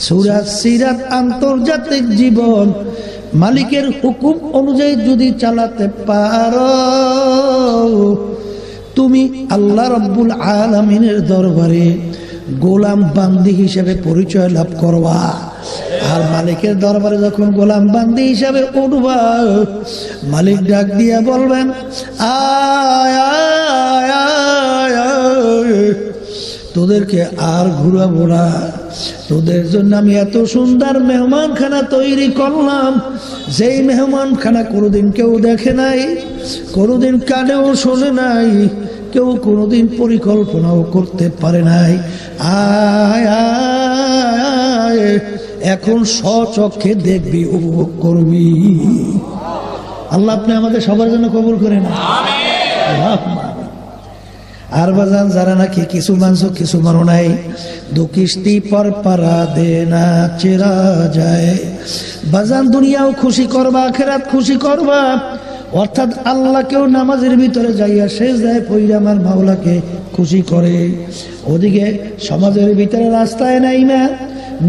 সূরা সিরাত আন্তর্জাতিক জীবন মালিকের হুকুম অনুযায়ী যদি চালাতে পারো তুমি আল্লাহ রাব্বুল আলামিনের দরবারে গোলাম বান্দি হিসেবে পরিচয় লাভ করবা। আর মালিকের দরবারে যখন গোলাম বান্দি হিসেবে উঠবা মালিক ডাক দিয়া বলবেন আয় আয় আয় আয়, তোদেরকে আর ঘুরাবো না, তোদের জন্য আমি এত সুন্দর মেহমানখানা তৈরি করলাম যেই মেহমানখানা কোনোদিন কেউ দেখে নাই, কোনোদিন কানেও শোনে নাই, কেউ কোনোদিন পরিকল্পনাও করতে পারে নাই। আয় আয় এখন স্বচক্ষে দেখবি, উপভোগ করবি। আল্লাহ আপনি আমাদের সবার জন্য কবুল করেন। আর বাজান যারা নাকি কিছু মানছো কিছু মানো নাই, দু কিস্তি পর পারা দে না চেরা যায়। বাজান দুনিয়াও খুশি করবা, আখিরাত খুশি করবা। অর্থাৎ আল্লাহকেও নামাজের ভিতরে যাইয়া সেজদায় পইরা আমার মাওলাকে খুশি করে। ওদিকে সমাজের ভিতরে রাস্তায় নাই না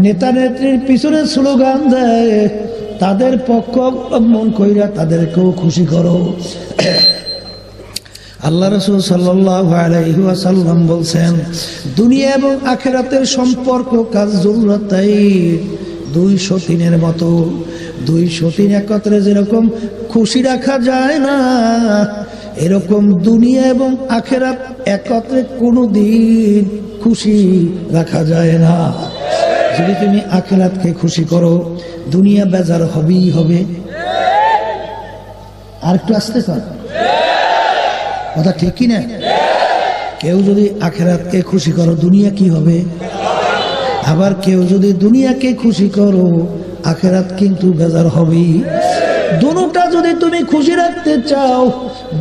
নেতা নেত্রীর পিছনে স্লোগান দেয়, তাদের পক্ষ অবলম্বন কইরা তাদেরকেও খুশি করো। আল্লাহ রাসূল সাল্লাল্লাহু আলাইহি ওয়াসাল্লাম বলছেন দুনিয়া এবং আখিরাতের সম্পর্ক কাজ জরুরতাই দুই সতীনের মতো। দুই সতীন একত্রে যেরকম খুশি রাখা যায় না, এরকম দুনিয়া এবং আখিরাত একত্রে কোনোদিন খুশি রাখা যায় না। যদি তুমি আখিরাতকে খুশি করো দুনিয়া বেজার হবেই হবে। আর একটু আসতে কর, কথা ঠিক কি না? কেউ যদি আখিরাতকে খুশি করো দুনিয়া কি হবে? আবার কেউ যদি দুনিয়াকে খুশি করো আখিরাত কিন্তু বেজার হবেই। দুটোটা যদি তুমি খুশি রাখতে চাও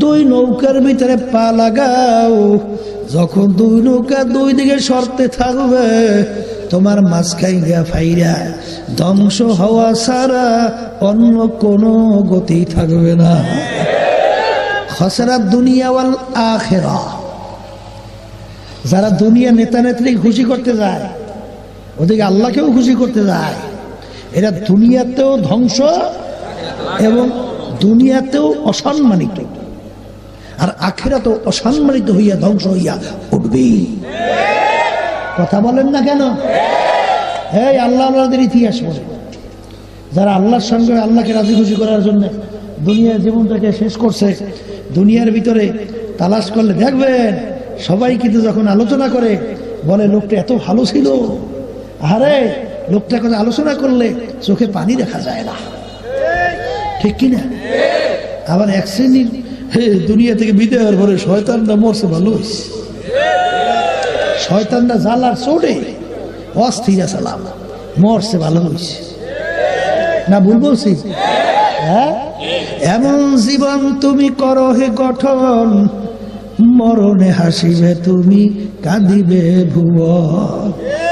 দুই নৌকার ভিতরে পা লাগাও। যখন দুই নৌকা দুই দিকে সরতে থাকবে তোমার মাঝখাই দিয়া ফাইরা ধ্বংস হওয়া ছাড়া অন্য কোনো গতি থাকবে না। খসরা দুনিয়া ওয়াল আখিরা। যারা দুনিয়া নেতা নেত্রী খুশি করতে যায় ওদিকে আল্লাহকেও খুশি করতে যায়, এরা দুনিয়াতেও ধ্বংস এবং দুনিয়াতেও অসম্মানিত, আর আখিরাতেও অসম্মানিত হইয়া ধ্বংস হইয়া উঠবেই। কথা বলেন না কেন? এই আল্লাহ আল্লাহদের ইতিহাস বলে যারা আল্লাহর সঙ্গে আল্লাহকে রাজি খুশি করার জন্য দুনিয়ার জীবনটাকে শেষ করছে, দুনিয়ার ভিতরে তালাশ করলে দেখবেন সবাই কিন্তু যখন আলোচনা করে বলে লোকটা এত ভালো ছিল। আরে লোকটার কথা আলোচনা করলে চোখে পানি দেখা যায় না, ঠিক কিনা? আবার এক শ্রেণীর দুনিয়া থেকে বিদায় হওয়ার পরে শয়তানরা মরছে ভালো হয়েছে, শয়তানরা জ্বালার চোটে অস্থির সালাম মরছে ভালো হয়েছে। না ভুল বলছি? হ্যাঁ, এমন জীবন তুমি করো হে গঠন, মরণে হাসিবে তুমি কাঁদিবে ভুবন।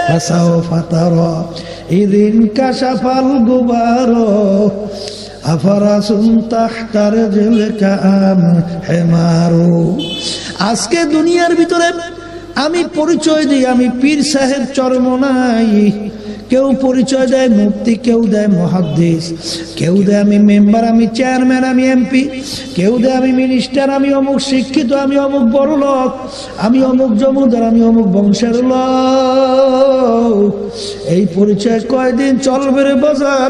হাসাও ফাতার ইদিন কাশাফাল গুবার আফারাসুন তাহতার জিলকা আম হেমারু। আজকে দুনিয়ার ভিতরে আমি পরিচয় দিই আমি পীর সাহেব চরমনাই, কেউ পরিচয় দেয় মুফতি, কেউ দেয় মুহাদ্দিস, কেউ দেয় আমি মেম্বার, আমি চেয়ারম্যান, আমি এমপি, কেউ দেয় আমি মিনিস্টার, আমি অমুক শিক্ষিত, আমি অমুক বড় লোক, আমি অমুক জমিদার, আমি অমুক বংশের লোক। এই পরিচয় কয়দিন চলবে রে বাজার?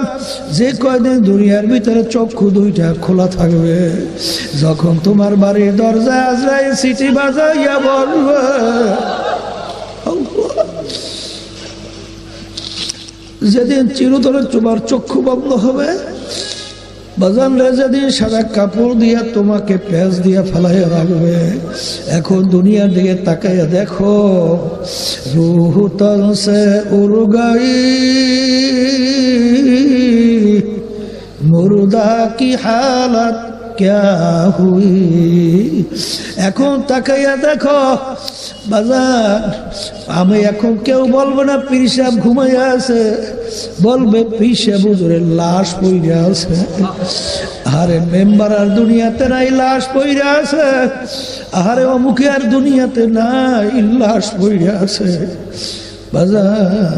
যে কয়দিন দুনিয়ার ভিতরে চক্ষু দুইটা খোলা থাকবে, যখন তোমার বাড়ির দরজা আজরাইল সিটি বাজাইয়া বলবে যেদিন চিরতরে তোমার চক্ষু বন্ধ হবে, বাজান রে যেদিন সাদা কাপড় দিয়া তোমাকে পেঁচ দিয়া ফেলাইয়া রাখবে। এখন দুনিয়ার দিকে তাকাইয়া দেখো, রূহ তন সে উড় গই মুর্দা কি হালত ক্যা হুই। এখন তাকাইয়া দেখো বাজার, আমি এখন কেউ বলবো না পীর সাহেব ঘুমাইয়া আছে, বলবে পীর সাহেব হুজুরের লাশ পইরা আছে। আরে মেম্বার আর দুনিয়াতে নাই, লাশ পইরা আছে। আরে অমুকে আর দুনিয়াতে নাই, লাশ পইরা আছে। বাজার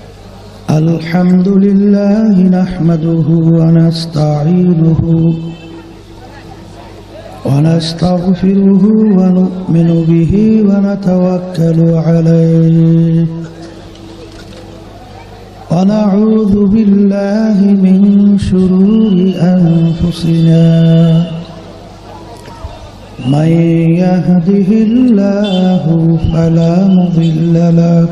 الحمد لله نحمده ونستعينه ونستغفره ونؤمن به ونتوكل عليه ونعوذ بالله من شرور أنفسنا من يهده الله فلا مضل له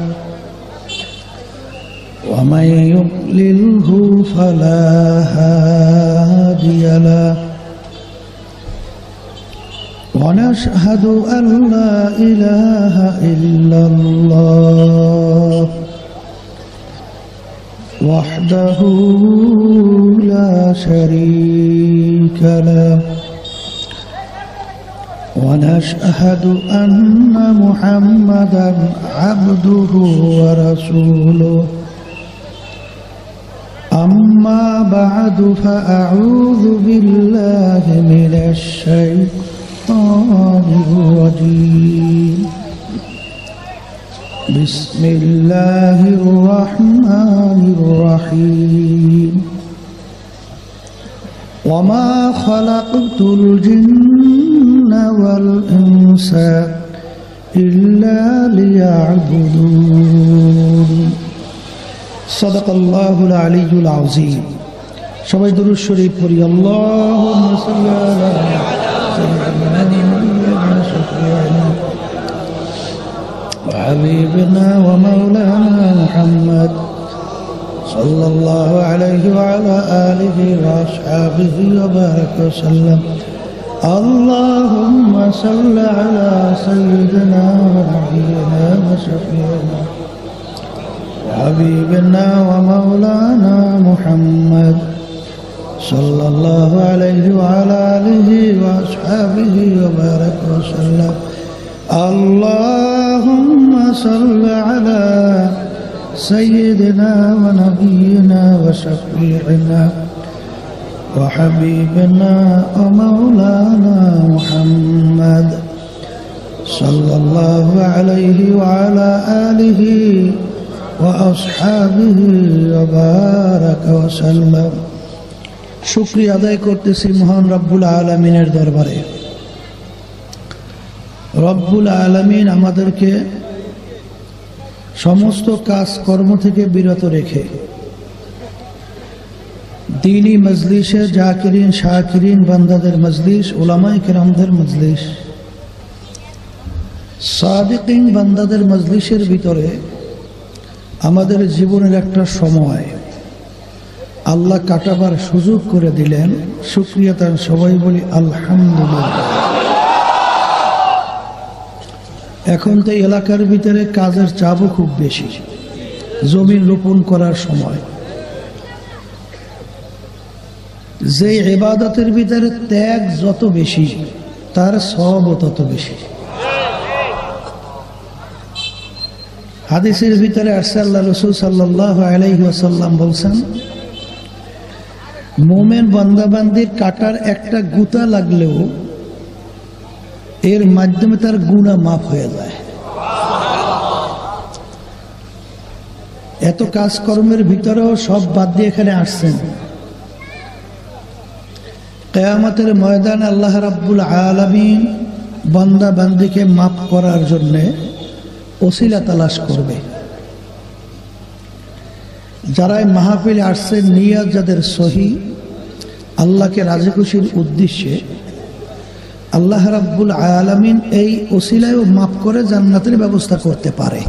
ومن يضلله فلا هادي له ونشهد أن لا إله إلا الله وحده لا شريك له ونشهد أن محمدا عبده ورسوله أما بعد فأعوذ بالله من الشيطان الرجيم بسم الله الرحمن الرحيم وما خلقت الجن والإنس إلا ليعبدون صدق الله العلي العظيم সবাই দুরূদ শরীফ পড়ি আল্লাহুম্মা সাল্লি আলা সাইয়্যিদিনা وحبيبنا ومولانا محمد صلى الله عليه وعلى آله وأصحابه وبارك وسلم اللهم صل على سيدنا ونبينا وشفيعنا وحبيبنا ومولانا محمد صلى الله عليه وعلى آله وأصحابه وبارك وسلم اللهم صل على سيدنا ونبينا وشفيعنا وحبيبنا ومولانا محمد صلى الله عليه وعلى آله وأصحابه وبارك وسلم শুকরিয়া আদায় করতেছি মহান রব্বুল আলামিনের দরবারে। রব্বুল আলামিন আমাদেরকে সমস্ত কাজ কর্ম থেকে বিরত রেখে দ্বীনি মজলিসে জাকিরিন শাকিরিন বান্দাদের মজলিস, উলামায়ে কেরামদের মজলিস, সাদিকিন বান্দাদের মজলিসের ভিতরে আমাদের জীবনের একটা সময় আল্লাহ কাটাবার সুযোগ করে দিলেন। শুকরিয়া তার সবাই বলি আলহামদুলিল্লাহ। এখন তো এলাকার ভিতরে কাজের চাপও খুব বেশি, জমিন রোপণ করার সময় যে ইবাদতের ভিতরে ত্যাগ যত বেশি তার সওয়াবও তত বেশি। হাদিসের ভিতরে আসছে আল্লাহ রাসূল সাল্লাল্লাহু আলাইহি ওয়াসাল্লাম বলছেন, মুমিন বান্দাবান্দির কাটার একটা গুতা লাগলেও এর মাধ্যমে তার গুনাহ মাফ হয়ে যায়। এত কাজকর্মের ভিতরেও সব বাদ দিয়ে এখানে আসছেন। কিয়ামতের ময়দানে আল্লাহ রাব্বুল আলামিন বান্দা বান্দিকে মাফ করার জন্য ওসিলা তালাশ করবে। যারা এই মাহফিলে আসছেন নিয়াত যাদের সহি, আল্লাহকে রাজি খুশির উদ্দেশ্যে, আল্লাহ রাব্বুল আলামিন এই ওসিলায়ও মাফ করে জান্নাতের ব্যবস্থা করতে পারে।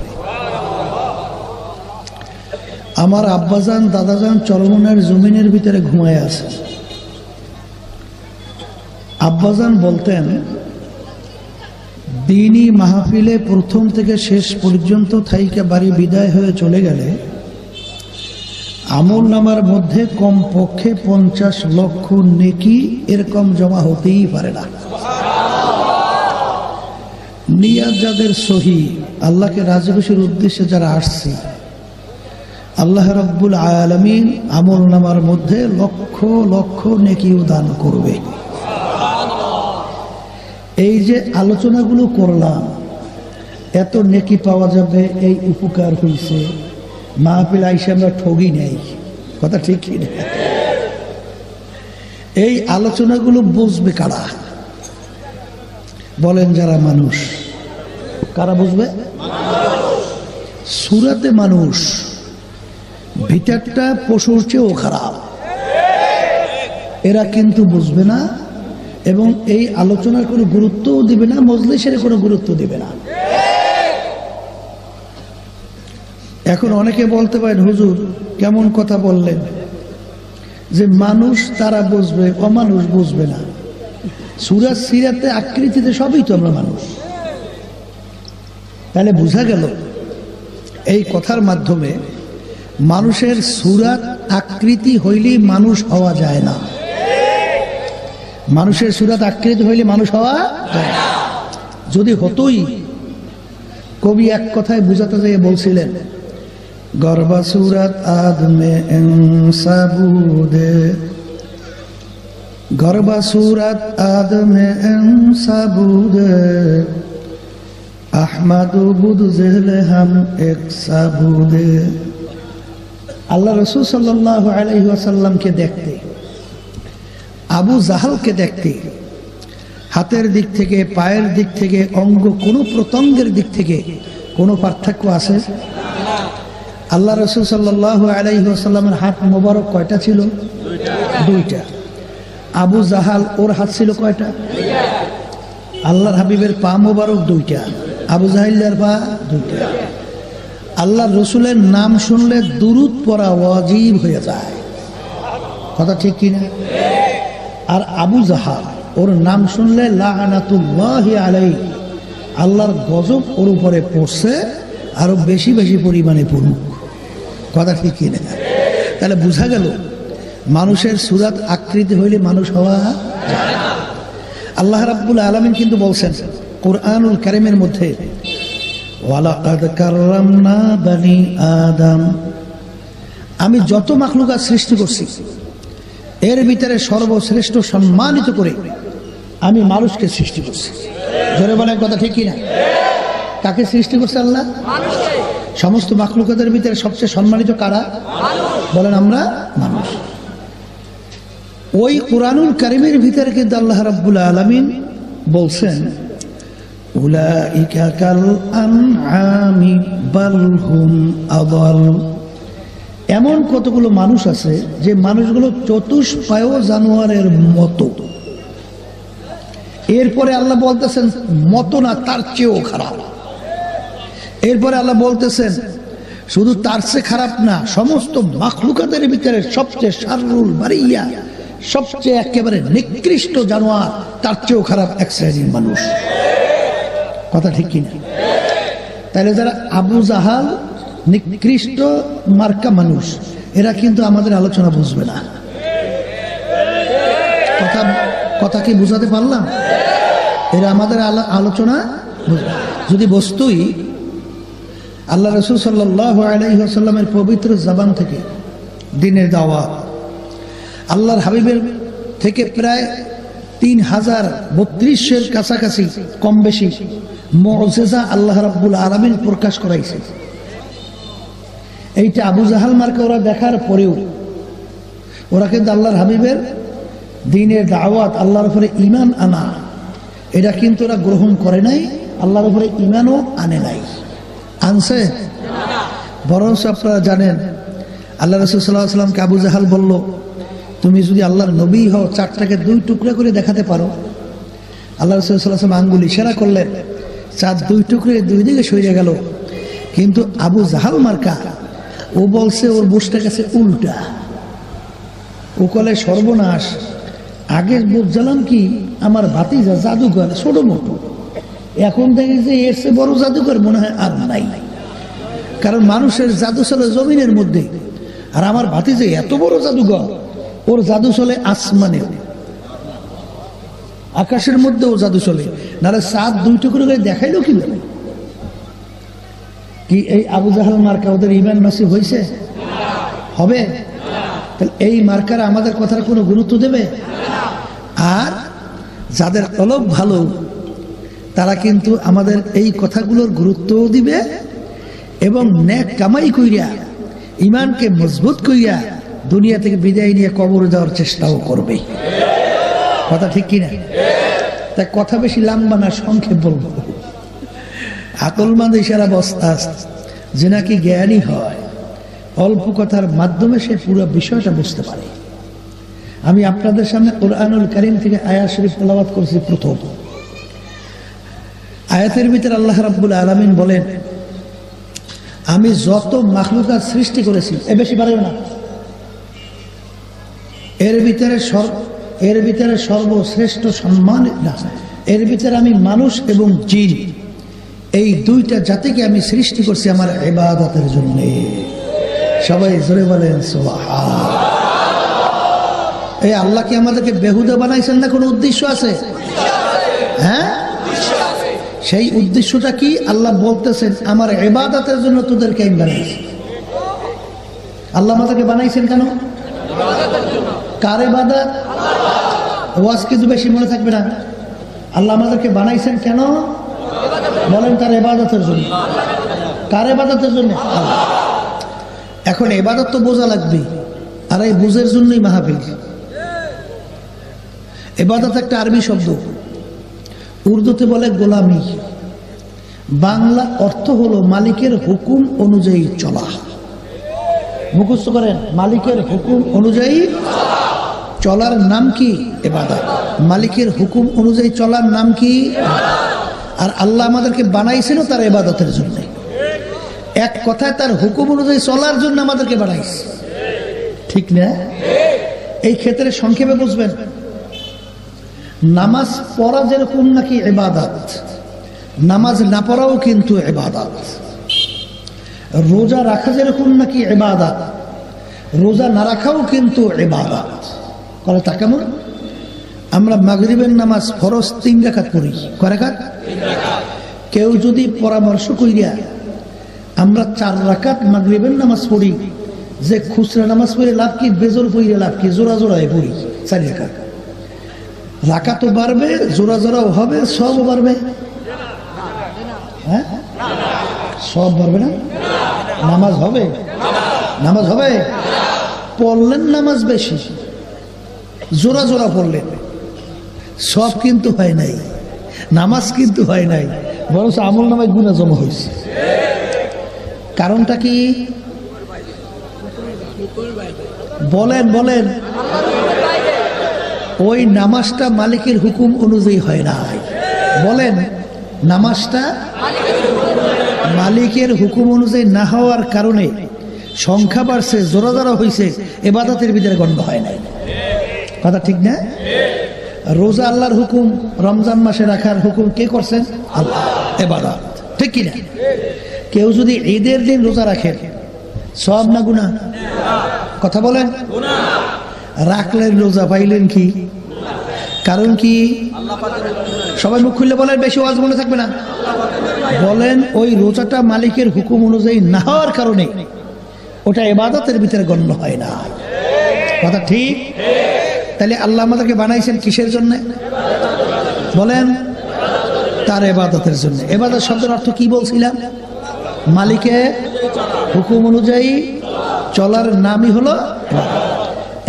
আমার আব্বাজান দাদাজান চরমনের জমিনের ভিতরে ঘুমায় আছে। আব্বাজান বলতেন, দ্বীনি মাহফিলে প্রথম থেকে শেষ পর্যন্ত থাইকা বাড়ি বিদায় হয়ে চলে গেলে আমল নামার মধ্যে কমপক্ষে 50 লক্ষ নেকি এরকম জমা হতেই পারে না। নিয়াত যাদের সহি, আল্লাহকে রাজি খুশির উদ্দেশ্যে যারা আসছে, আল্লাহ রাব্বুল আলামিন আমল নামার মধ্যে লক্ষ লক্ষ নেকি দান করবে। এই যে আলোচনাগুলো করলাম, এত নেকি পাওয়া যাবে, এই উপকার হয়েছে, মাহফিল আইসে আমরা ঠগি নেই, কথা ঠিক কি না? এই আলোচনাগুলো বুঝবে কারা? বলেন যারা মানুষ। কারা বুঝবে? সুরাতে মানুষ, ভিতরটা পশুর চেয়েও খারাপ, এরা কিন্তু বুঝবে না এবং এই আলোচনার কোনো গুরুত্বও দিবে না, মজলিসের কোনো গুরুত্ব দিবে না। এখন অনেকে বলতে পারেন, হুজুর কেমন কথা বললেন যে মানুষ তারা বুঝবে, অমানুষ বুঝবে না। সূরা সিরাতে আকৃতিতে সবই তো আমরা মানুষ। তাহলে বোঝা গেল এই কথার মাধ্যমে মানুষের সূরাত আকৃতি হইলেই মানুষ হওয়া যায় না। মানুষের সূরাত আকৃতি হইলে মানুষ হওয়া যায় না। যদি হতোই, কবি এক কথায় বুঝাতে যেয়ে বলছিলেন, গর্বা সূরাত আদমে সাবুদে, গর্বা সূরাত আদমে সাবুদে, আহমদু বুদ জেহলে হাম এক সাবুদে। আল্লাহ রাসূল সাল্লাল্লাহু আলাইহি ওয়াসাল্লামকে দেখতে, আবু জাহালকে দেখতে, হাতের দিক থেকে, পায়ের দিক থেকে, অঙ্গ কোনো প্রত্যঙ্গের দিক থেকে কোনো পার্থক্য আছে? আল্লাহ রাসূল সাল্লাল্লাহু আলাইহি ওয়াসাল্লামের হাত মোবারক কয়টা ছিল? দুইটা। আবু জাহাল ওর হাত ছিল কয়টা? আল্লাহর হাবিবের পা মোবারক দুইটা, আবু জাহিলের পা দুইটা। আল্লাহর রসুলের নাম শুনলে দুরূদ পড়া ওয়াজিব হয়ে যায়, কথা ঠিক কিনা? আর আবু জাহাল, ওর নাম শুনলে লাআনাতুল্লাহি আলাইহি, আল্লাহর গজব ওর উপরে পড়ছে, আরো বেশি বেশি পরিমাণে পড়ুক, কথা ঠিক কিনা? তাহলে বোঝা গেল মানুষের সূরাত আকৃতি হইলে মানুষ হওয়া যায় না। আল্লাহ রাব্বুল আলামিন কিন্তু বলছেন কুরআনুল কারীমের মধ্যে, ওয়ালাকাদ কাররামনা বানি আদম, আমি যত মাখলুকাত সৃষ্টি করছি এর ভিতরে সর্বশ্রেষ্ঠ সম্মানিত করে আমি মানুষকে সৃষ্টি করছি। জোরে বলেন, কথা ঠিক কিনা? কাকে সৃষ্টি করছে আল্লাহ? সমস্ত মাখলুকাতের ভিতরে সবচেয়ে সম্মানিত কারা? বলেন, আমরা মানুষ। ওই কুরআনুল কারীমের ভিতরে কিন্তু আল্লাহ রাব্বুল আলামিন বলছেন, উলাইকা কাল আনআমি বাল হুম আদাল। এমন কতগুলো মানুষ আছে যে মানুষগুলো চতুষ্পায় জানোয়ারের মতো। এরপরে আল্লাহ বলতেছেন মতো না, তার চেয়েও খারাপ। এরপরে আল্লাহ বলতেছেন শুধু তার চেয়ে খারাপ না, সমস্ত মাখলুকাতের ভিতরে সবচেয়ে শাররুল বারিয়া, সবচেয়ে একেবারে নিকৃষ্ট জানোয়ার, তার চেয়েও খারাপ এক শ্রেণীর মানুষ, কথা ঠিক কিনা? তাহলে যারা আবু জাহাল নিকৃষ্ট মার্কা মানুষ, এরা কিন্তু আমাদের আলোচনা বুঝবে না। কথা কি বুঝাতে পারলাম? এরা আমাদের আলোচনা বুঝবে। যদি বস্তুই আল্লাহ রাসূল সাল্লাল্লাহু আলাইহি ওয়াসাল্লামের পবিত্র জবান থেকে দ্বীনের দাওয়াত, আল্লাহর হাবিবের থেকে প্রায় ৩,০৩২ কাছাকাছি কম বেশি মুআজিজা আল্লাহ রাব্বুল আলামিন প্রকাশ করাইছে। এইটা আবু জাহাল মার্কা ওরা দেখার পরেও ওরা কিন্তু আল্লাহর হাবিবের দ্বীনের দাওয়াত, আল্লাহর উপরে ঈমান আনা, এটা কিন্তু ওরা গ্রহণ করে নাই, আল্লাহর উপরে ঈমানও আনে নাই। আনছে? বরঞ্চ আপনারা জানেন আল্লাহ রাসূল সাল্লাল্লাহু আলাইহি ওয়াসাল্লামকে আবু জাহাল বলল, তুমি যদি আল্লাহর নবী হও, চাঁদটাকে 2 টুকরা করে দেখাতে পারো। আল্লাহ রাসূল সাল্লাল্লাহু আলাইহি ওয়াসাল্লাম আঙ্গুল ইশারা করলেন, চাঁদ 2 টুকরে 2 দিকে সরে গেল। কিন্তু আবু জাহাল মার্কা ও বলছে ওর বুঝটা গেছে উল্টা। ও কলে সর্বনাশ, আগে বুঝলাম কি আমার ভাতিজা জাদুঘর ছোট মোটো, এখন দেখি যে এর চেয়ে বড় জাদুঘর মনে হয় আর নাই। কারণ মানুষের জাদু চলে জমিনের মধ্যে, আর আমার ভাতিজা এত বড় জাদুঘর, ওর জাদু চলে আসমানেও, আকাশের মধ্যেও জাদু চলে। নাহলে চাঁদ 2 টুকরো করে দেখাইলো কি কি? এই আবু জাহাল মার্কা ওদের ঈমান নসিব হয়েছে? হবে? তাহলে এই মার্কারা আমাদের কথার কোনো গুরুত্ব দেবে? আর যাদের কলব ভালো তারা কিন্তু আমাদের এই কথাগুলোর গুরুত্বও দিবে এবং নেক কামাই কইরা ইমানকে মজবুত করিয়া দুনিয়া থেকে বিদায় নিয়ে কবর যাওয়ার চেষ্টাও করবে। কথা ঠিক কিনা? তাই কথা বেশি লম্বা না, সংক্ষেপ বলবো। আকলমান্দ ইশারা বস্তাস যে নাকি জ্ঞানী হয়, অল্প কথার মাধ্যমে সে পুরো বিষয়টা বুঝতে পারে। আমি আপনাদের সামনে কুরআনুল কারীম থেকে আয়াত শরীফ তেলাওয়াত করেছি। প্রথম আয়াতের ভিতরে আল্লাহ রাব্বুল আলামিন বলেন, আমি যত মাখলুকাত সৃষ্টি করেছি, এ বেশি পারে না, এর ভিতরে সর্বশ্রেষ্ঠ সম্মান না, এর ভিতরে আমি মানুষ এবং জিন এই দুইটা জাতিকে আমি সৃষ্টি করছি আমার ইবাদতের জন্য। সবাই জোরে বলেন সুবহান। এই আল্লাহ কি আমাদেরকে বেহুদা বানাইছেন না কোনো উদ্দেশ্য আছে? হ্যাঁ, সেই উদ্দেশ্যটা কি? আল্লাহ বলতেছেন আমার ইবাদতের জন্য তোদেরকে আমি বানাইছি। আল্লাহ আমাদেরকে বানাইছেন কেন? কার ইবাদত? ওয়াজ কিন্তু বেশি মনে থাকবে না। আল্লাহ আমাদেরকে বানাইছেন কেন বলেন? তার ইবাদতের জন্য। কার ইবাদতের জন্য? এখন ইবাদত তো বোঝা লাগবে, আর এই বুঝের জন্যই মাহফিল। ইবাদত একটা আরবি শব্দ, উর্দুতে বলে গোলামি, বাংলা অর্থ হলো মালিকের হুকুম অনুযায়ী চলা। মুখস্থ করেন, মালিকের হুকুম অনুযায়ী চলার নাম কি? ইবাদত। মালিকের হুকুম অনুযায়ী চলার নাম কি? আর আল্লাহ আমাদেরকে বানাইছিল তার ইবাদতের জন্য। এক কথায় তার হুকুম অনুযায়ী চলার জন্য আমাদেরকে বানাইছে, ঠিক না? এই ক্ষেত্রে সংক্ষেপে বুঝবেন, নামাজ পড়া যেরকম নাকি ইবাদত, নামাজ না পড়াও কিন্তু ইবাদত। রোজা রাখা যেরকম নাকি ইবাদত, রোজা না রাখাও কিন্তু ইবাদত। করে তা কেমন? আমরা মাগরিবের নামাজ ফরজ 3 রাকাত পড়ি। কয় রাকাত? কেউ যদি পরামর্শ কইরা আমরা 4 রাকাত মাগরিবের নামাজ পড়ি, যে খুচরা নামাজ পড়ে লাভ কি, বেজোর পড়ে লাভ কি? জোড়া জোড়ায় পড়ি 4 রাকাত, রাকাতও বাড়বে, জোড়া জোড়াও হবে, সবও বাড়বে। হ্যাঁ, সব বাড়বে না? নামাজ হবে? নামাজ হবে? পড়লেন নামাজ বেশি, জোড়া জোড়া পড়লেন, সব কিন্তু হয় নাই, নামাজ কিন্তু হয় নাই, বরং আমল নামায় গুনাহ জমা হয়েছে। কারণটা কি? বলেন বলেন। ওই নামাজটা মালিকের হুকুম অনুযায়ী হয় নাই। বলেন, নামাজটা মালিকের হুকুম অনুযায়ী না হওয়ার কারণে সংখ্যা বাড়ছে, জোড়া জোড়া হয়েছে, ইবাদতের ভিতরে গণ্য হয় নাই। কথা ঠিক না? রোজা আল্লাহর হুকুম, রমজান মাসে রাখার হুকুম কে করছেন? আল্লাহ। ইবাদত, ঠিক কিনা? কেউ যদি ঈদের দিন রোজা রাখেন, সওয়াব না গুনাহ? কথা বলেন। রাখলেন রোজা, পাইলেন কি? কারণ কি? সবাই মুখ খুললে বলেন, বেশি ওয়াজ মনে থাকবে না। বলেন, ওই রোজাটা মালিকের হুকুম অনুযায়ী না হওয়ার কারণে ওটা ইবাদতের ভিতরে গণ্য হয় না। কথা ঠিক? তাহলে আল্লাহ আমাদেরকে বানাইছেন কিসের জন্য? বলেন, তার ইবাদতের জন্য। ইবাদত শব্দের অর্থ কি বলছিলাম? মালিকের হুকুম অনুযায়ী চলার নামই হলো ইবাদত।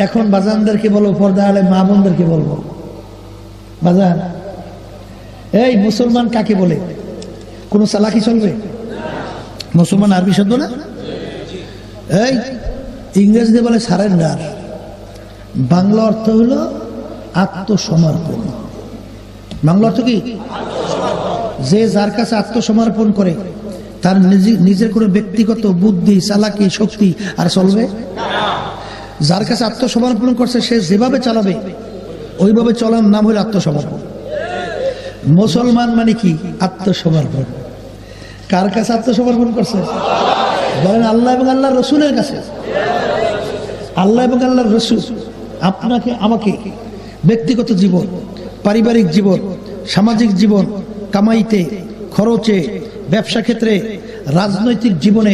এখন বাজানদেরকে বলবো, পর্দা আলে মা বোনদেরকে বলবো, বাজান, এই মুসলমান কাকে বলে? কোন চালাকি চলবে? মুসলমান আরবি শব্দ না? এই ইংরেজিতে বলে সারেন্ডার, বাংলা অর্থ হলো আত্মসমর্পণ। বাংলা অর্থ কি? যে যার কাছে আত্মসমর্পণ করে, তার নিজের কোনো ব্যক্তিগত বুদ্ধি, চালাকি, শক্তি আর চলবে? যার কাছে আত্মসমর্পণ করছে, সে যেভাবে চালাবে ওইভাবে চলার নাম হলো আত্মসমর্পণ। মুসলমান মানে কি? আত্মসমর্পণ। কার কাছে আত্মসমর্পণ করছে? বলেন, আল্লাহ এবং আল্লাহর রসুলের কাছে। আল্লাহ এবং আল্লাহর রসুল আপনাকে আমাকে ব্যক্তিগত জীবন, পারিবারিক জীবন, সামাজিক জীবন, কামাইতে, খরচে, ব্যবসা ক্ষেত্রে, রাজনৈতিক জীবনে,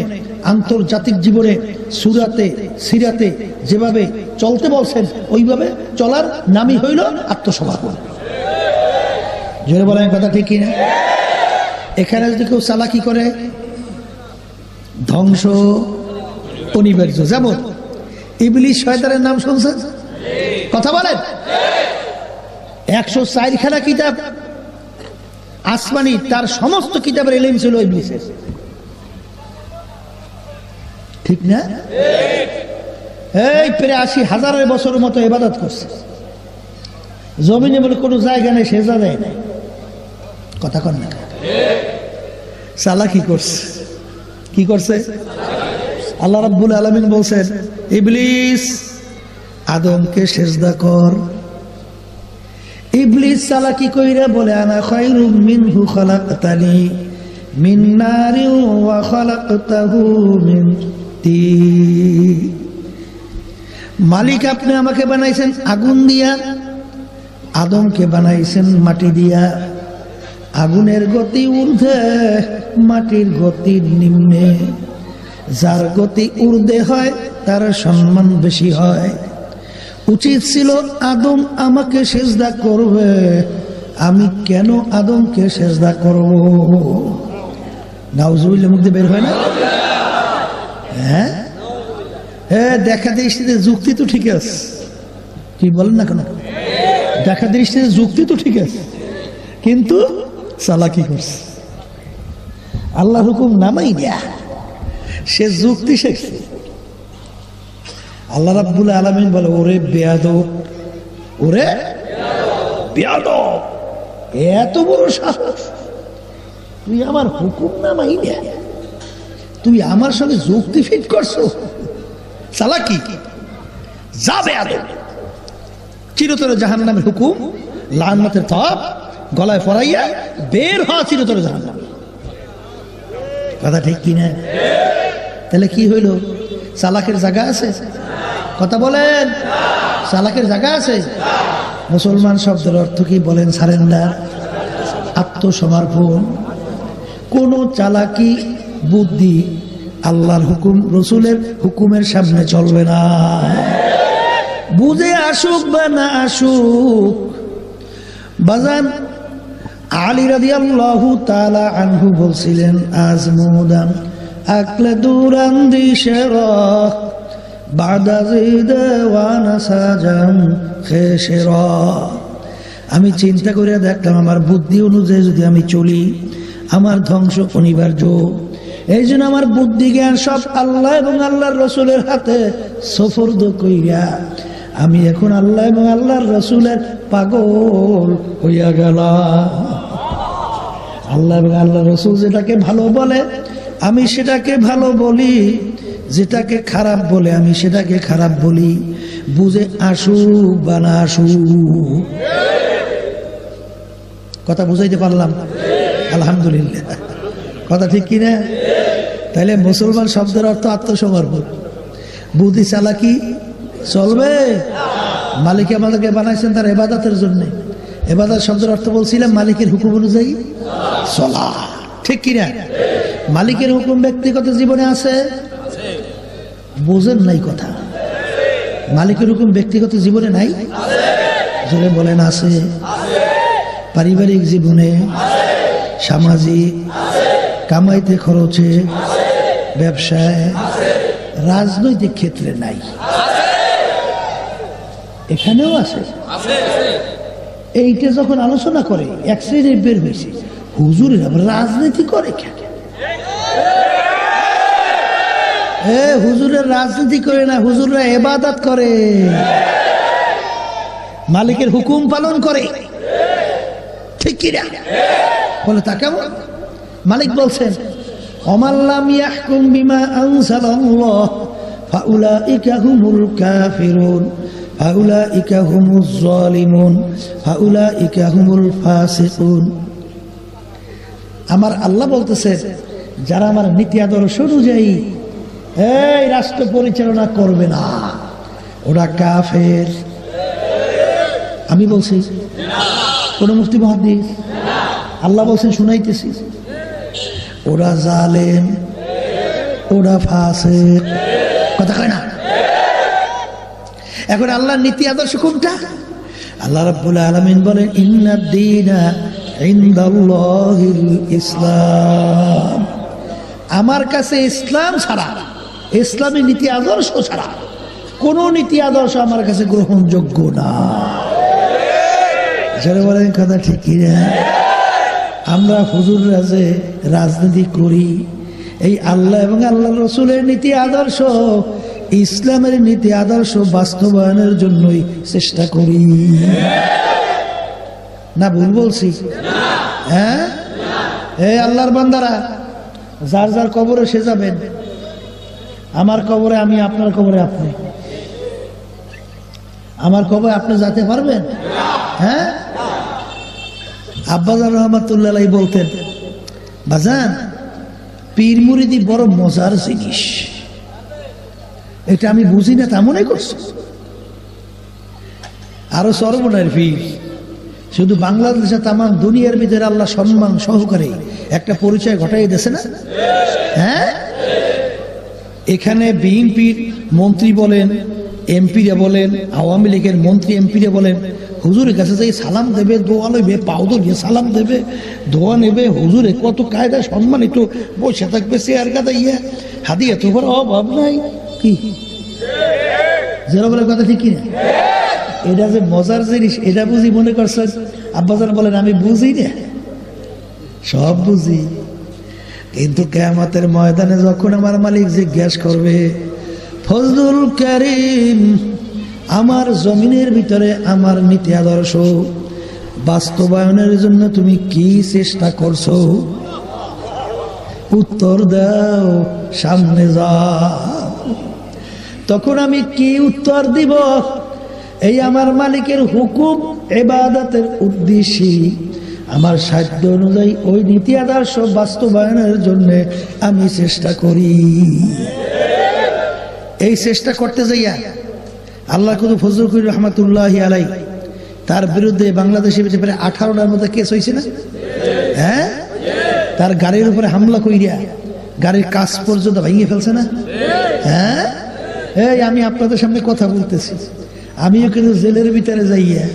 আন্তর্জাতিক জীবনে, সুরাতে, সিরাতে যেভাবে চলতে বলছেন ওইভাবে চলার নামই হইল আত্মসমর্পণ। জোরে বলেন, কথা ঠিক কিনা? এখানে যদি কেউ চালাকি করে, ধ্বংস অনিবার্য। যেমন ইবলিস শয়তানের নাম শুনছেন? কথা বলেন। 104 খানা কিতাব আসমানি, তার সমস্ত কিতাবের ইলম ছিল ইবলিসের, ঠিক না? এই প্রায় 80,000 বছরের মতো ইবাদত করছে, জমিনে বলে কোনো জায়গা নেই সেজা দেয় নাই। কথা কন না? চালাকি করছে। কি করছে? আল্লাহ রাব্বুল আলামিন বলছেন, ইবলিস আদমকে সেজদা কর। ইবলিস চালাকি কইরা বলে, আনা খায়রুম মিনহু খালাকতানি মিন নারিন ওয়া খালাকতাহু মিন তিন। মালিক আপনি আমাকে বানাইছেন আগুন দিয়া, আদমকে বানাইছেন মাটি দিয়া। আগুনের গতি ঊর্ধ্বে, মাটির গতি নিম্নে। যার গতি ঊর্ধ্বে হয় তার সম্মান বেশি হয়। উচিত ছিল আদম আমাকে সেজদা করবে, আমি কেন আদমকে সেজদা করব? নাউজুবিল্লাহ, মুখ দিয়ে বের হয় না? হ্যাঁ, দেখা দৃষ্টিতে যুক্তি তো ঠিক আছে, কি বলেন না কেন? দেখা দৃষ্টিতে যুক্তি তো ঠিক আছে, কিন্তু চালাকি করছে। আল্লাহ হুকুম নামাই দেয়া, সে যুক্তি শিখছে। আল্লাহ রাব্বুল আলামিন বলে, ওরে বেয়াদব, ওরে বেয়াদব, এত বড় সাহস, তুই আমার হুকুম নামাই দেয়া, তুই আমার সঙ্গে যুক্তি ফিট করছো? চালাকি, যা বেয়াদব, চিরতরে জাহান্নামের হুকুম, লাআনাতের তাপ গলায় পরাইয়া বের হওয়া, চিরতরে জাহান্নাম। কথা ঠিক কিনা? তাহলে কি হইল? চালাকের জায়গা আছে? কথা বলেন, চালাকের জায়গা আছে? মুসলমান শব্দের অর্থ কি বলেন? সারেন্ডার, আত্মসমর্পণ। কোন চালাকি বুদ্ধি আল্লাহর হুকুম রসুলের হুকুমের সামনে চলবে না। বুঝে আসুক বা না আসুক। বাজান আলী রাদিয়াল্লাহু তাআলা আনহু বলছিলেন, আজমুদান আকলে দুরান দিশেরা বাদা জিদে ওয়া নাসাজান খেশেরা। আমি চিন্তা করে দেখলাম, আমার বুদ্ধি অনুযায়ী যদি আমি চলি, আমার ধ্বংস অনিবার্য। এই জন্য আমার বুদ্ধি জ্ঞান সব আল্লাহ এবং আল্লাহর রসুলের হাতে সুপর্দ কইরা আমি এখন আল্লাহ এবং আল্লাহর রসুলের পাগল হইয়া গেলাম। আল্লাহ এবং আল্লাহ রসুল যেটাকে ভালো বলে আমি সেটাকে ভালো বলি, যেটাকে খারাপ বলে আমি সেটাকে খারাপ বলি। বুঝে আসুক বা না আসুক। কথা বুঝাইতে পারলাম? আলহামদুলিল্লাহ। কথা ঠিক কিনা? তাহলে মুসলমান শব্দের অর্থ আত্মসমর্পণ। বুদ্ধি চালাকি চলবে? মালিক আমাদেরকে বানাইছেন তার ইবাদতের জন্য। ইবাদত শব্দের অর্থ বলছিলাম মালিকের হুকুম অনুযায়ী চলা, ঠিক কিনা? মালিকের হুকুম ব্যক্তিগত জীবনে আছে? বোঝেন নাই কথা। মালিকের হুকুম ব্যক্তিগত জীবনে নাই? জোরে বলেন আছে। পারিবারিক জীবনে, সামাজিক, কামাইতে খরচে, ব্যবসায়, রাজনৈতিক ক্ষেত্রে নাই? এখানেও আছে। এইটা যখন আলোচনা করে এক শ্রেণীর বের হয়েছে, হুজুরের আবার রাজনীতি করে কেন? হুজুরের রাজনীতি করে না, হুজুররা ইবাদত করে, মালিকের হুকুম পালন করে, ঠিক কিনা? বলে তা কেমন? মালিক বলছেন, ওমাল্লাম ইয়াহকুম বিমা আনজালাল্লাহ ফাউলাইকা হুমুল কাফিরুন ফাউলাইকা হুমুজ জালিমুন ফাউলাইকা হুমুল ফাসিকুন। আমার আল্লাহ বলতেছে, যারা আমার নীতি আদর্শ অনুযায়ী এই রাষ্ট্র পরিচালনা করবে না, ওরা কাফের। আমি বলছি? কোন মুফতি মুহাদ্দিস? আল্লাহ বলছেন, শুনাইতেছি। ওরা জালেম, ওরা ফাসিক। কথা কয় না? এখন আল্লাহর নীতি আদর্শ কোনটা? আল্লাহ রাব্বুল আলামিন বলেন, ইন্নাদ দীনা ইনদাল্লাহিল ইসলাম। আমার কাছে ইসলাম ছাড়া ইসলামী নীতি আদর্শ ছাড়া কোন নীতি আদর্শ আমার কাছে গ্রহণযোগ্য না। যারা বলেন কথা ঠিকই না? আমরা হুজুররা যে রাজনীতি করি, এই আল্লাহ এবং আল্লাহ রসুলের নীতি আদর্শ, ইসলামের নীতি আদর্শ বাস্তবায়নের জন্যই চেষ্টা করি। না ভুল বলছি? হ্যাঁ, এই আল্লাহর বান্দারা, যার যার কবরে সে যাবেন। আমার কবরে আমি, আপনার কবরে আপনি। আমার কবরে আপনি যেতে পারবেন? হ্যাঁ, আব্বাজান রহমাতুল্লাহ আলাইহি বলতেন, বাজান পীর মুরিদি বড় মজার জিনিস, এটা আমি বুঝি না তা মনে করছি। আরো সর্বনার পীর, শুধু বাংলাদেশে তাম দুনিয়ার ভিতরে আল্লাহ সম্মান সহকারে একটা পরিচয় ঘটাই দিয়েছে না? হ্যাঁ, এখানে বিএনপির মন্ত্রী বলেন, এমপিরা বলেন, আওয়ামী লীগের মন্ত্রী এমপিরা বলেন, হুজুরের কাছে যাই সালাম দেবে, দোয়া লইবে, পাও ধরিয়ে সালাম দেবে, দোয়া নেবে, হুজুরে কত কায়দা সম্মান, একটু বসে থাকবে চেয়ার কাদা ইয়ে হাদি, এত বড় অভাব নাই কি? যেরকম কথা ঠিক কিনা? এটা যে মজার জিনিস, এটা বুঝি মনে করছেন? আব্বাজান বলেন আমি বুঝি না, সব বুঝি, কিন্তু কিয়ামতের ময়দানে যখন আমার মালিক জিজ্ঞাসা করবে, ফজলুল কারীম আমার জমিনের ভিতরে আমার নীতি আদর্শ বাস্তবায়নের জন্য তুমি কি চেষ্টা করছো, উত্তর দাও, সামনে যাও। তখন আমি কি উত্তর দিব? এই আমার মালিকের হুকুম ইবাদতের উদ্দেশ্যে আমার সাধ্য অনুযায়ী ওই নীতি আদর্শ বাস্তবায়নের জন্য আমি চেষ্টা করি। এই চেষ্টা করতে যাইয়া আল্লাহ কুদু ফজলুল করিম রহমাতুল্লাহি আলাইহি তার বিরুদ্ধে বাংলাদেশের ভিতরে প্রায় 18টার মধ্যে কেস হয়েছে না? হ্যাঁ, তার গাড়ির উপরে হামলা কইরা গাড়ির কাজ পর্যন্ত ভেঙে ফেলছে না? হ্যাঁ, এই আমি আপনাদের সামনে কথা বলতেছি, আমিও কিন্তু জেলের ভিতরে যাইয়া,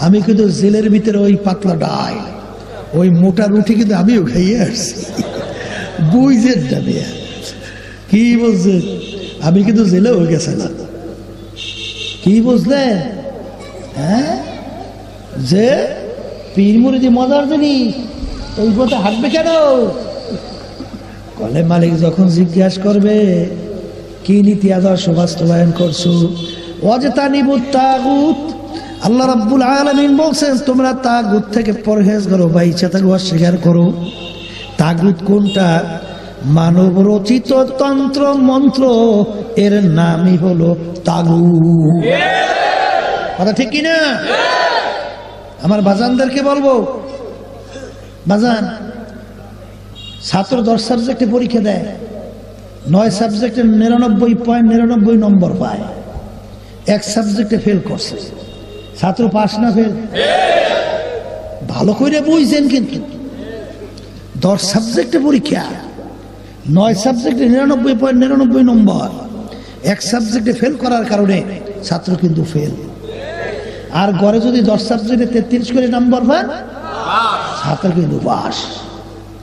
আমি কিন্তু জেলের ভিতরে ওই পাতলা ডাল, ওই মোটা রুটি কিন্তু আমিও খাইয়ে আসছি, বুঝেন না মেয়া, কি বলছেন? আমি কিন্তু জেলেও গেছিলাম, কি বুঝলেন? হ্যাঁ, যে পীর মুরিদি মজার জিনিস, এই পথে হাঁটবে কেন? কলে মালিক যখন জিজ্ঞাসা করবে কি নীতি আদর্শ বাস্তবায়ন করছো, ওয়াজতানিবুত তাগুত, আল্লাহ রাব্বুল আলামিন বলছেন তোমরা তাগুত থেকে পরহেজ করো, বাইচা থাকো, অস্বীকার করো। তাগুত কোনটা? মানব রচিত তন্ত্র মন্ত্র, এর নামই হলো তাগুত। কথা ঠিক কিনা? আমার বাজানদেরকে বলবো, বাজান ছাত্র 10 সাবজেক্টে পরীক্ষা দেয়, 9 সাবজেক্টে 99.99 নম্বর পায়, এক সাবজেক্টে ফেল করছে, ছাত্র পাস না ফেল? ভালো করে বুঝছেন, কিন্তু 10 সাবজেক্টে পরীক্ষা, 9 সাবজেক্টে 99.99 নম্বর, এক সাবজেক্টে ফেল করার কারণে ছাত্র কিন্তু ফেল। আর গড়ে যদি 10 সাবজেক্টে 33 করে নম্বর পান, ছাত্র কিন্তু পাস।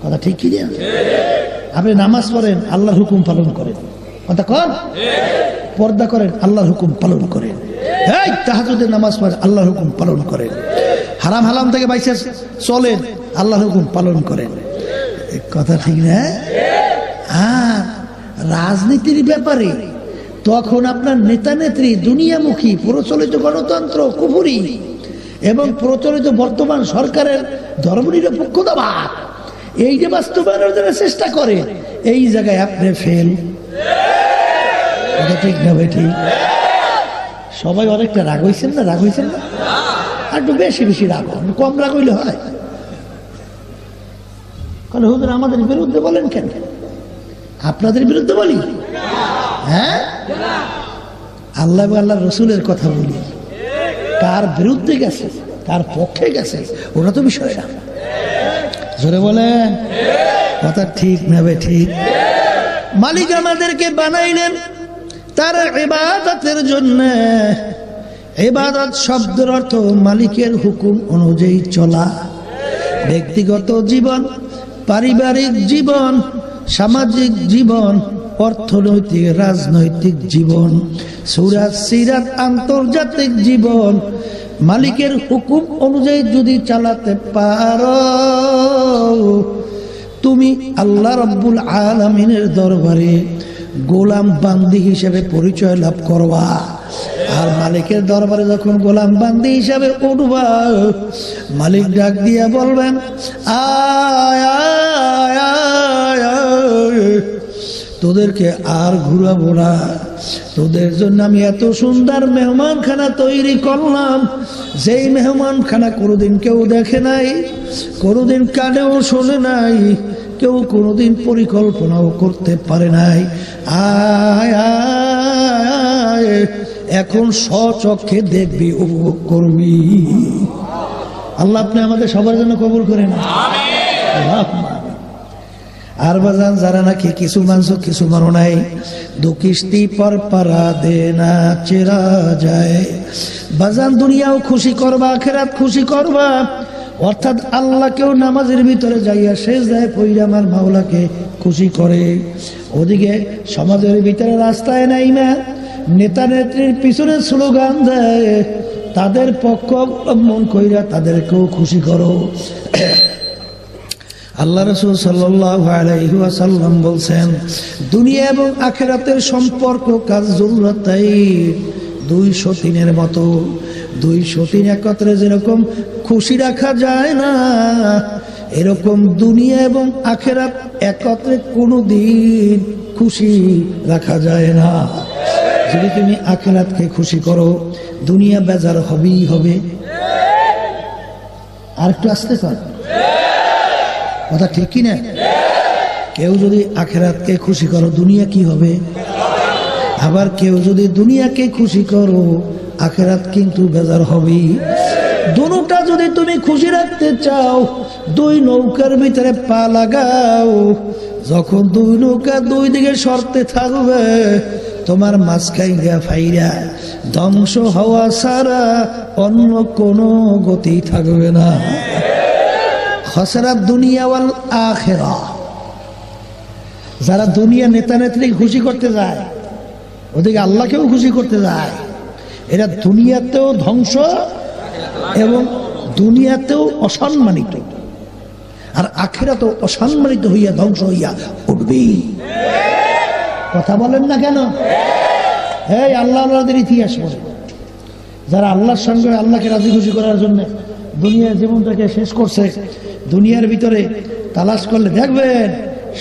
কথা ঠিক কি? আপনি নামাজ পড়েন, আল্লাহর হুকুম পালন করেন, কথা কন, পর্দা করেন, আল্লাহর হুকুম পালন করেন, এই তাহাজ্জুদের নামাজ পড়েন, আল্লাহর হুকুম পালন করেন, হারাম হালাম থেকে বাইসে চলেন, আল্লাহর হুকুম পালন করেন, কথা ঠিক না? আর রাজনীতির ব্যাপারে তখন আপনার নেতা নেত্রী দুনিয়ামুখী, প্রচলিত গণতন্ত্র কুফরি এবং প্রচলিত বর্তমান সরকারের ধর্মনিরপেক্ষতাবাদ, এইটা বাস্তবায়নের জন্য চেষ্টা করে, এই জায়গায় আপনি ফেল। এটা ঠিক না ভাই? ঠিক। সবাই অনেকটা রাগ হয়েছেন না? রাগ হয়েছেন না? আর একটু বেশি বেশি রাগ হন, কম রাগ হইলে হয়? কারণ হুজুর আমাদের বিরুদ্ধে বলেন কেন? আপনাদের বিরুদ্ধে বলি? হ্যাঁ, আল্লাহ আল্লাহ রসুলের কথা বলি, কার বিরুদ্ধে গেছে কার পক্ষে গেছে ওরা তো বিষয় না। জোরে বলেন, কথা ঠিক না ভাই? ঠিক। মালিক আমাদেরকে বানাইলেন তার ইবাদতের জন্য। ইবাদত শব্দের অর্থ মালিকের হুকুম অনুযায়ী চলা। ব্যক্তিগত জীবন, পারিবারিক জীবন, সামাজিক জীবন অর্থনৈতিক রাজনৈতিক জীবন, সুরাত সিরাত আন্তর্জাতিক জীবন মালিকের হুকুম অনুযায়ী যদি চালাতে পারো, তুমি আল্লাহ রাব্বুল আলামিনের দরবারে গোলাম বান্দি হিসেবে পরিচয় লাভ করবা। আর মালিকের দরবারে যখন গোলাম বান্দি হিসাবে উঠবা, মালিক ডাক দিয়া বলবেন, আয় আয় আয় আয়, তোদেরকে আর ঘুরাবো না, তোদের জন্য আমি এত সুন্দর মেহমানখানা তৈরি করলাম, যেই মেহমানখানা কোনোদিন কেউ দেখে নাই, কোনোদিন কানেও শোনে নাই, কেউ কোনোদিন পরিকল্পনাও করতে পারে নাই। আয় আয়, এখন স্বচক্ষে দেখবি, উপভোগ করবি। আল্লাহ আপনি আমাদের সবার জন্য কবুল করেন। আর বাজান, যারা নাকি কিছু মাংস কিছু মারো নাই, দু কিস্তি পর পারা দে না চেরা যায়। বাজান, দুনিয়াও খুশি করবা, আখিরাত খুশি করবা, অর্থাৎ আল্লাহকেও নামাজের ভিতরে যাইয়া সেজদায় পইরা আমার মাওলাকে খুশি করে। ওদিকে সমাজের ভিতরে রাস্তায় নাইমা নেতা নেত্রীর পিছনে স্লোগান দেয়, তাদের পক্ষ অবলম্বন কইরা তাদেরকেও খুশি করো। আল্লাহ রাসূল সাল্লাল্লাহু আলাইহি ওয়াসাল্লাম বলছেন, দুনিয়া এবং আখিরাতের সম্পর্ক কাজ জুররাতাই, দুই সতীনের মতো। দুই সতীন একত্রে যেরকম খুশি রাখা যায় না, এরকম দুনিয়া এবং আখিরাত একত্রে কোনোদিন খুশি রাখা যায় না। যদি তুমি আখিরাতকে খুশি করো, দুনিয়া বেজার হবেই হবে। আর একটু আসতে পার, কথা ঠিক কি না? কেউ যদি আখিরাতকে খুশি করো, দুনিয়া কি হবে? আবার কেউ যদি দুনিয়াকে খুশি করো, আখিরাত কিন্তু বেজার হবেই। দুটোটা যদি তুমি খুশি রাখতে চাও, দুই নৌকার ভিতরে পা লাগাও। যখন দুই নৌকা দুই দিকে সরতে থাকবে, তোমার মাঝখাইয়া ফাইরা ধ্বংস হওয়া ছাড়া অন্য কোনো গতি থাকবে না। খসরা দুনিয়া ওয়াল আখিরা। যারা দুনিয়া নেতা নেত্রী খুশি করতে যায়, ওদিকে আল্লাহকেও খুশি করতে যায়, এরা দুনিয়াতেও ধ্বংস এবং দুনিয়াতেও অসম্মানিত, আর আখিরাতেও অসম্মানিত হইয়া ধ্বংস হইয়া উঠবেই। কথা বলেন না কেন? এই আল্লাহদের ইতিহাস বলে, যারা আল্লাহর সঙ্গে আল্লাহকে রাজি খুশি করার জন্য দুনিয়ার জীবনটাকে শেষ করছে, দুনিয়ার ভিতরে তালাশ করলে দেখবেন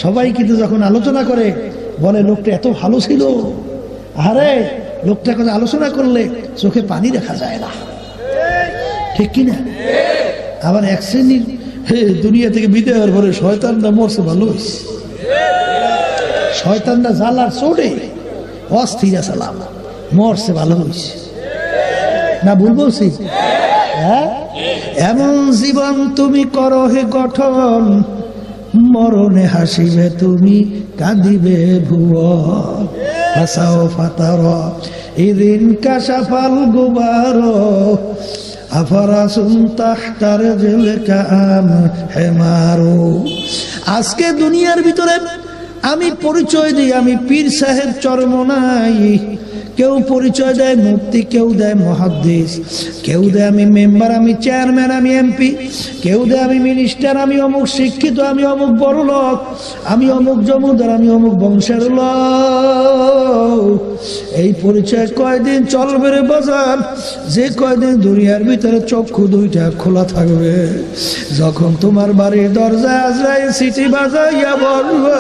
সবাই কিন্তু যখন আলোচনা করে বলে লোকটা এত ভালো ছিল। আরে লোকটার কথা আলোচনা করলে চোখে পানি দেখা যায় না, ঠিক কিনা? আবার এক শ্রেণীর দুনিয়া থেকে বিদায় হওয়ার পরে শয়তানরা মরছে ভালো হয়েছে, শয়তানরা জ্বালার চোটে অস্থির সালাম মরছে ভালো হয়েছে। না ভুল বলছি? হ্যাঁ, এমন জীবন তুমি করো হে গঠন, মরণে হাসিবে তুমি কাঁদিবে ভুবন। হাসাও ফাতার ইদিন কাশাফাল গুবার, আফারাসুন তাহতার জিলকা আম হেমারু। আজকে দুনিয়ার ভিতরে আমি পরিচয় দিই আমি পীর সাহেব চরমনাই, কেউ পরিচয় দেয় মুফতি, কেউ দেয় মুহাদ্দিস, কেউ দেয় আমি মেম্বার, আমি চেয়ারম্যান, আমি এমপি, কেউ দেয় আমি মিনিস্টার, আমি অমুক শিক্ষিত, আমি অমুক বড় লোক, আমি অমুক জমিদার, আমি অমুক বংশের লোক। এই পরিচয় কয়দিন চলবে রে বাজার? যে কয়দিন দুনিয়ার ভিতরে চক্ষু দুইটা খোলা থাকবে, যখন তোমার বাড়ির দরজা আজরাইল সিটি বাজাইয়া বলবে,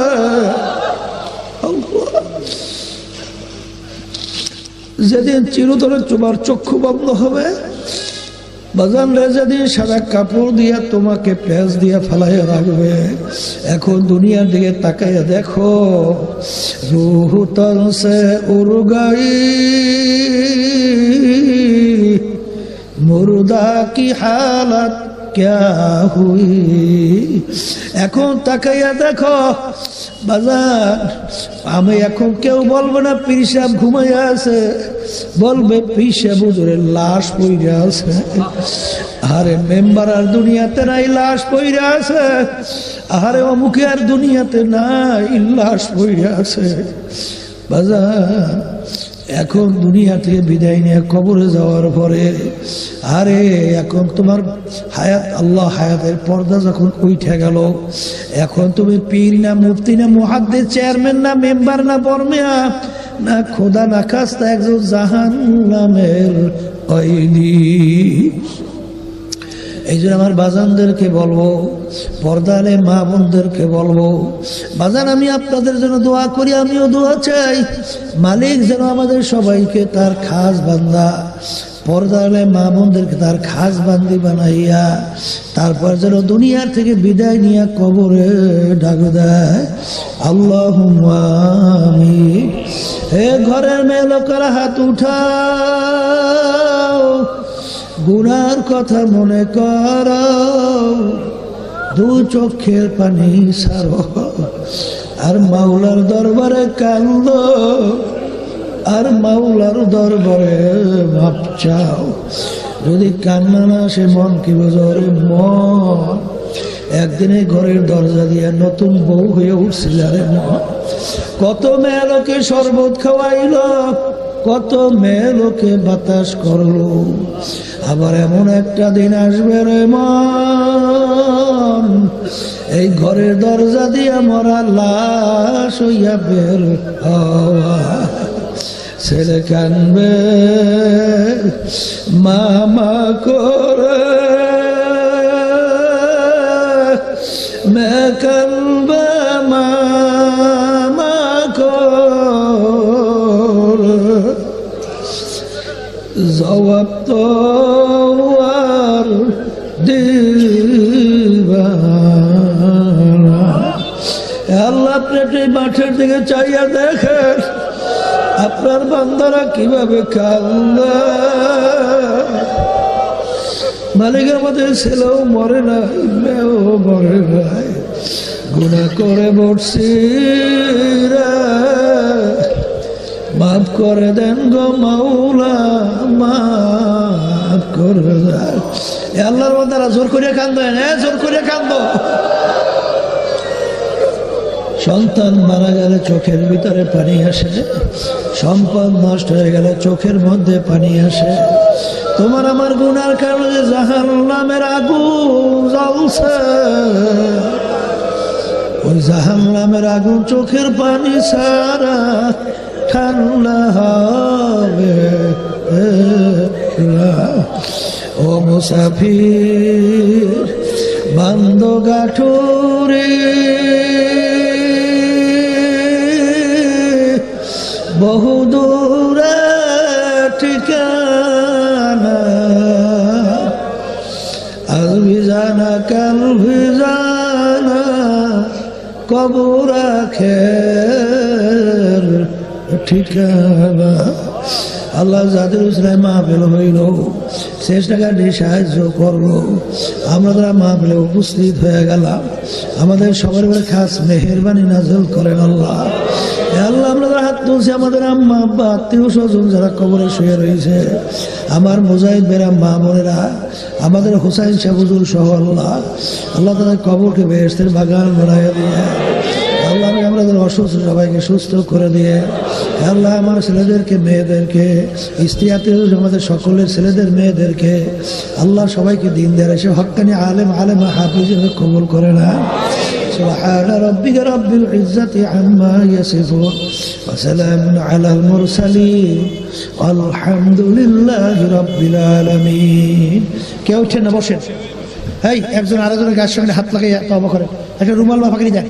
যেদিন চিরতরে তোমার চক্ষু বন্ধ হবে, বাজান রে, যেদিন সাদা কাপড় দিয়া তোমাকে পেঁচ দিয়া ফেলাইয়া রাখবে। এখন দুনিয়ার দিকে তাকাইয়া দেখো, রূহ তন সে উড় গই, মুর্দা কি হালত ক্যা হুই। এখন তাকাইয়া দেখো বাজার, আমি এখন কেউ বলবো না পীর সাহেব ঘুমাইয়া আছে, বলবে পিসে বুজুরের লাশ পইরা আছে। আরে মেম্বার আর দুনিয়াতে নাই, লাশ পইরা আছে। আরে অমুকে আর দুনিয়াতে নাই, লাশ পইরা আছে। বাজার এখন দুনিয়া থেকে বিদায় নিয়ে কবরে যাওয়ার পরে, আরে এখন তোমার হায়াত, আল্লাহ হায়াতের পর্দা যখন উঠে গেল, এখন তুমি পীর না মুফতি না মুহাদ্দিস, চেয়ারম্যান না মেম্বার না বর্মিয়া না খোদা না খাস্তা, একজন জাহান্নামের কয়েদি। এই জন্য আমার বাজানদেরকে বলবো, পর্দালে মা বোনদেরকে বলবো, বাজান আমি আপনাদের জন্য দোয়া করি, আমিও দোয়া চাই মালিক যেন আমাদের সবাইকে তার খাস বান্দা, পর্দালে মা বোনদেরকে তার খাস বান্দি বানাইয়া তারপর যেন দুনিয়ার থেকে বিদায় নিয়ে কবরে ডাক দেয়। আল্লাহুম্মা আমিন। হে ঘরের মেয়ে লোকেরা হাত উঠাও, গুনার কথা মনে করো, দু চোখের পানি ছাড়ো, আর মাওলার দরবারে কান্দো, আর মাওলার দরবারে মাপ চাও। যদি কান্না না আসে মন কি বোঝরে, মন একদিনে ঘরের দরজা দিয়ে নতুন বউ হয়ে উঠছিল। আরে মন কত মেয়ে লোকে শরবত খাওয়াইল, কত মেয়ে লোকে বাতাস করলো, আবার এমন একটা দিন আসবে রে মন, এই ঘরের দরজা দিয়া মরা লাশ হইয়া বের হওয়া। ছেলে কানবে মামা করে, মেয়ে কানবে মামা করে, জবাব তো আর দিবা না। আল্লাহ আপনি এই মাঠের দিকে চাইয়া দেখেন আপনার বান্দারা কিভাবে কান্দে। মালিক আমাদের ছেলেও মরে নাই, মেয়েও মরে নাই, গুনাহ করে বসছি রে, মাফ করে দেন গো মাওলা, মাফ করে দেন। আল্লাহর বান্দারা জোর করে কান্দেন, জোর করে কান্দো। সন্তান মারা গেলে চোখের ভিতরে পানি আসে, সম্পদ নষ্ট হয়ে গেলে চোখের মধ্যে পানি আসে। তোমার আমার গুনার কারণে জাহান্নামের আগুন জ্বলছে, ওই জাহান্নামের আগুন চোখের পানি ছাড়া ঠান্ডা হবে না। ও মুসাফির বান্দ গাঠুরে, বহু দূরে ঠিকানা, আজ ভিজানা কাল ভিজানা, কবর আখের ঠিকানা। আল্লাহ যাদের উসরায় মাহফিল হইল, চেষ্টাকারী সাহায্য করলো, আমরা তারা মাহফিলে উপস্থিত হয়ে গেলাম, আমাদের সবার উপরে খাস মেহেরবানি নাযিল করেন আল্লাহ। আল্লাহ আমরা হাত তুলছি, আমাদের আম্মা আব্বা আত্মীয় স্বজন যারা কবরে শুয়ে রয়েছে, আমার মুজাহিদ বেরা মা বোনেরা, আমাদের হুসাইন শাহ হুজুর সহ আল্লাহ, আল্লাহ তাদের কবরকে বেহেশতের বাগান বানাইয়া দিয়ে, আল্লাহ আমাদের অসুস্থ সবাইকে সুস্থ করে দিয়ে, আল্লাহ আমার ছেলেদেরকে মেয়েদেরকে, স্ত্রী আত্মীয় আমাদের সকলের ছেলেদের মেয়েদেরকে, আল্লাহ সবাইকে দিন দেয় এসে হক্কানি আলেম আলেমা হাফিজ কবুল করে না। سبحان ربك رب العزة عما يصفون وسلام على المرسلين والحمد لله رب العالمين। কেউ উঠেন না, বসেন। এই একজন আরেকজনের গায়ের সঙ্গে হাত লাগাইয়া তওবা করেন, একটা রুমাল বা পাকড়ি দেন।